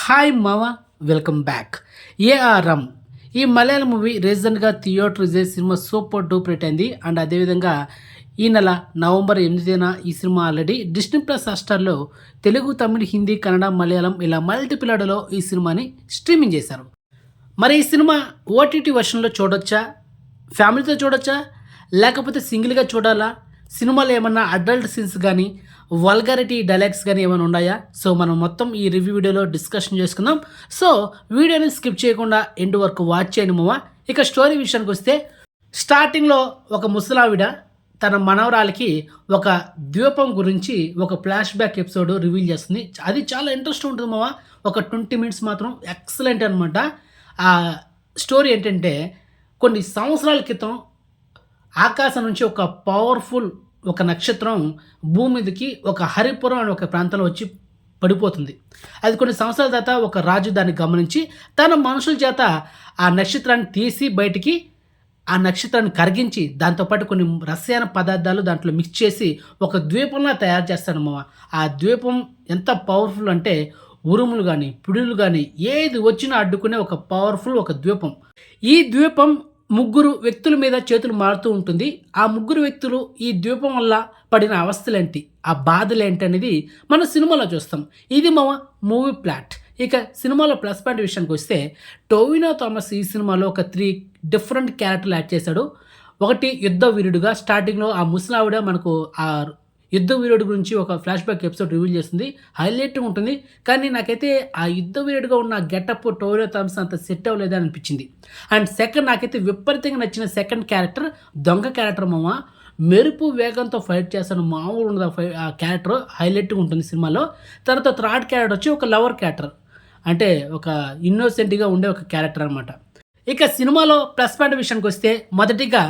Hi మామ, welcome back. ARM ఈ Malayalam movie రీసెంట్గా థియేటర్ రిలీజ్ సినిమా సూపర్ డూపర్ హిట్ అయింది. అండ్ అదేవిధంగా ఈ నెల నవంబర్ 8న ఈ సినిమా ఆల్రెడీ డిస్నీ ప్లస్ హాట్‌స్టార్‌లో తెలుగు, తమిళ్, హిందీ, కన్నడ, మలయాళం ఇలా మల్టీప్లాడలో ఈ సినిమాని స్ట్రీమింగ్ చేశారు. మరి ఈ సినిమా ఓటీటీ వర్షన్లో చూడొచ్చా, ఫ్యామిలీతో చూడొచ్చా, లేకపోతే సింగిల్గా చూడాలా, సినిమాలో ఏమన్నా అడల్ట్ సీన్స్ కానీ వల్గారిటీ డైలాగ్స్ కానీ ఏమైనా ఉన్నాయా? సో మనం మొత్తం ఈ రివ్యూ వీడియోలో డిస్కషన్ చేసుకుందాం. సో వీడియోని స్కిప్ చేయకుండా ఎండ్ వరకు వాచ్ చేయండి మామ. ఇక స్టోరీ విషయానికి వస్తే, స్టార్టింగ్లో ఒక ముసలావిడ తన మనవరాలికి ఒక ద్వీపం గురించి ఒక ఫ్లాష్ బ్యాక్ ఎపిసోడ్ రివీల్ చేస్తుంది. అది చాలా ఇంట్రెస్ట్ ఉంటుంది మామ. ఒక 20 మినిట్స్ మాత్రం ఎక్సలెంట్ అనమాట. ఆ స్టోరీ ఏంటంటే, కొన్ని సంవత్సరాల క్రితం ఆకాశం నుంచి ఒక పవర్ఫుల్ ఒక నక్షత్రం భూమి మీదకి ఒక హరిపురం అనే ఒక ప్రాంతంలో వచ్చి పడిపోతుంది. అది కొన్ని సంవత్సరాల తర్వాత ఒక రాజు దాన్ని గమనించి తన మనుషుల చేత ఆ నక్షత్రాన్ని తీసి బయటికి ఆ నక్షత్రాన్ని కరిగించి దాంతోపాటు కొన్ని రసాయన పదార్థాలు దాంట్లో మిక్స్ చేసి ఒక ద్వీపంలా తయారు చేస్తాడు మామ. ఆ ద్వీపం ఎంత పవర్ఫుల్ అంటే, ఉరుములు కానీ పిడులు కానీ ఏది వచ్చినా అడ్డుకునే ఒక పవర్ఫుల్ ఒక ద్వీపం. ఈ ద్వీపం ముగ్గురు వ్యక్తుల మీద చేతులు మారుతూ ఉంటుంది. ఆ ముగ్గురు వ్యక్తులు ఈ ద్వీపం వల్ల పడిన అవస్థలేంటి, ఆ బాధలేంటి అనేది మనం సినిమాలో చూస్తాం. ఇది మా మూవీ ప్లాట్. ఇక సినిమాలో ప్లస్ పాయింట్ విషయానికి వస్తే, టొవినో థామస్ ఈ సినిమాలో ఒక 3 డిఫరెంట్ క్యారెక్టర్లు యాక్ట్ చేశాడు. ఒకటి యుద్ధ వీరుడుగా, స్టార్టింగ్లో ఆ ముసలావిడ మనకు ఆ యుద్ధ వీరుడు గురించి ఒక ఫ్లాష్ బ్యాక్ ఎపిసోడ్ రివీల్ చేస్తుంది. హైలైట్గా ఉంటుంది. కానీ నాకైతే ఆ యుద్ధ వీరుడుగా ఉన్న గెటప్ టొవినో థామస్ అంత సెట్ అవ్వలేదని అనిపించింది. అండ్ సెకండ్, నాకైతే విపరీతంగా నచ్చిన సెకండ్ క్యారెక్టర్ దొంగ క్యారెక్టర్ మామ. మెరుపు వేగంతో ఫైట్ చేస్తాను, మామూలు ఉండదు ఆ క్యారెక్టర్. హైలైట్గా ఉంటుంది సినిమాలో. తర్వాత థర్డ్ క్యారెక్టర్ వచ్చి ఒక లవర్ క్యారెక్టర్, అంటే ఒక ఇన్నోసెంట్గా ఉండే ఒక క్యారెక్టర్ అనమాట. ఇక సినిమాలో ప్లస్ పాయింట్ విషయానికి వస్తే, మొదటిగా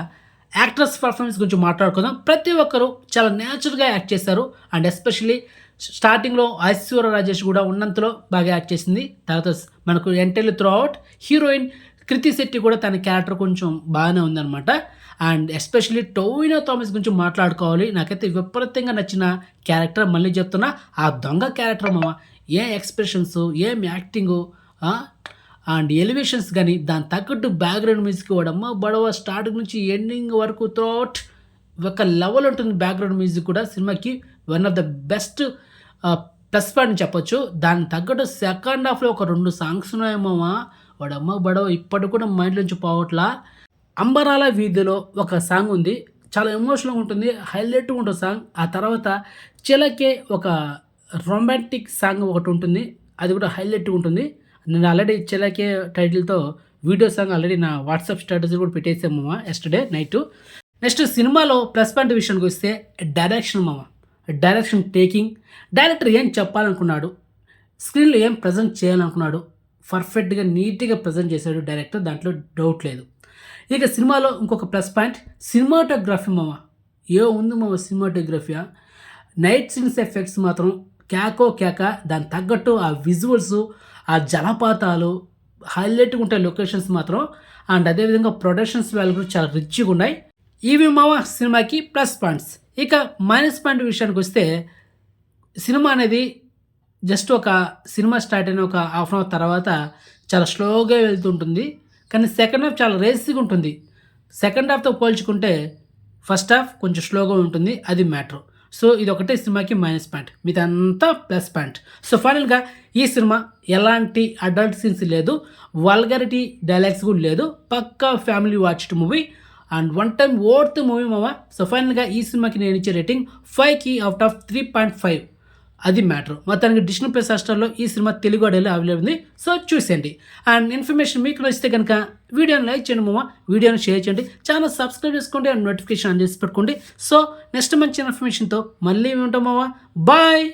యాక్టర్స్ పర్ఫార్మెన్స్ గురించి మాట్లాడుకుందాం. ప్రతి ఒక్కరు చాలా న్యాచురల్గా యాక్ట్ చేశారు. అండ్ ఎస్పెషల్లీ స్టార్టింగ్లో ఐశ్వర్య రాజేష్ కూడా ఉన్నంతలో బాగా యాక్ట్ చేసింది. తర్వాత మనకు ఎంటైర్లీ త్రూ అవుట్ హీరోయిన్ కృతి శెట్టి కూడా తన క్యారెక్టర్ కొంచెం బాగానే ఉందన్నమాట. అండ్ ఎస్పెషల్లీ టొవినో థామస్ గురించి మాట్లాడుకోవాలి. నాకైతే విపరీతంగా నచ్చిన క్యారెక్టర్, మళ్ళీ చెప్తున్నా, ఆ దొంగ క్యారెక్టర్ మామ. ఏ ఎక్స్ప్రెషన్స్, ఏం యాక్టింగు అండ్ ఎలివేషన్స్ కానీ, దాని తగ్గట్టు బ్యాక్గ్రౌండ్ మ్యూజిక్ వాడమ్మ బడవ స్టార్టింగ్ నుంచి ఎండింగ్ వరకు త్రోట్ ఒక లెవెల్ ఉంటుంది. బ్యాక్గ్రౌండ్ మ్యూజిక్ కూడా సినిమాకి one of the best plus point చెప్పొచ్చు. దానికి తగ్గట్టు సెకండ్ హాఫ్లో ఒక 2 సాంగ్స్ ఉన్నాయేమో వాడమ్మ బడవ ఇప్పటికి కూడా మైండ్ నుంచి పోవట్లా. అంబరాల వీధిలో ఒక సాంగ్ ఉంది, చాలా ఎమోషనల్గా ఉంటుంది, హైలైట్గా ఉంటుంది సాంగ్. ఆ తర్వాత చిలకే ఒక రొమాంటిక్ సాంగ్ ఒకటి ఉంటుంది, అది కూడా హైలైట్గా ఉంటుంది. నేను ఆల్రెడీ చిలకే టైటిల్తో వీడియో సాంగ్ ఆల్రెడీ నా వాట్సాప్ స్టేటస్ కూడా పెట్టేసాము మామ ఎస్టర్డే నైట్. నెక్స్ట్ సినిమాలో ప్లస్ పాయింట్ విషయానికి వస్తే, డైరెక్షన్ మామ. డైరెక్షన్ టేకింగ్, డైరెక్టర్ ఏం చెప్పాలనుకున్నాడు, స్క్రీన్లో ఏం ప్రజెంట్ చేయాలనుకున్నాడు, పర్ఫెక్ట్గా నీట్గా ప్రజెంట్ చేశాడు డైరెక్టర్, దాంట్లో డౌట్ లేదు. ఇక సినిమాలో ఇంకొక ప్లస్ పాయింట్ సినిమాటోగ్రఫీ మామ. ఉంది మామ సినిమాటోగ్రఫీ. నైట్ సీన్స్ ఎఫెక్ట్స్ మాత్రం కేక. దాని తగ్గట్టు ఆ విజువల్స్, ఆ జలపాతాలు హైలైట్గా ఉంటాయి లొకేషన్స్ మాత్రం. అండ్ అదేవిధంగా ప్రొడక్షన్స్ వాల్యూ కూడా చాలా రిచ్గా ఉన్నాయి. ఇవి మామ సినిమాకి ప్లస్ పాయింట్స్. ఇక మైనస్ పాయింట్ విషయానికి వస్తే, సినిమా అనేది జస్ట్ ఒక సినిమా స్టార్ట్ అయిన ఒక హాఫ్ అన్ అవర్ తర్వాత చాలా స్లోగా వెళ్తుంటుంది. కానీ సెకండ్ హాఫ్ చాలా రేసీగా ఉంటుంది. సెకండ్ హాఫ్తో పోల్చుకుంటే ఫస్ట్ హాఫ్ కొంచెం స్లోగా ఉంటుంది, అది మ్యాటర్. సో ఇది ఒకటే సినిమాకి మైనస్ పాయింట్, మీదంతా ప్లస్ పాయింట్. సో ఫైనల్గా ఈ సినిమా ఎలాంటి అడల్ట్ సీన్స్ లేదు, వల్గారిటీ డైలాగ్స్ కూడా లేదు, పక్కా family watched movie and one time worth movie మామ. సో ఫైనల్గా ఈ సినిమాకి నేను ఇచ్చే రేటింగ్ 5కి అవుట్ ఆఫ్ 3.5, అది మ్యాటర్. మొత్తానికి డిస్నీ ప్లస్ హాట్‌స్టార్‌లో ఈ సినిమా తెలుగు ఆడియోలో అవైలబుల్ ఉంది. సో చూసేయండి. అండ్ ఇన్ఫర్మేషన్ మీకు నచ్చితే కనుక వీడియోని లైక్ చేయండి మామ, వీడియోని షేర్ చేయండి, ఛానల్ సబ్స్క్రైబ్ చేసుకోండి అండ్ నోటిఫికేషన్ ఆన్ చేసి పెట్టుకోండి. సో నెక్స్ట్ మంచి ఇన్ఫర్మేషన్తో మళ్ళీ ఉంటాం మామ. బాయ్.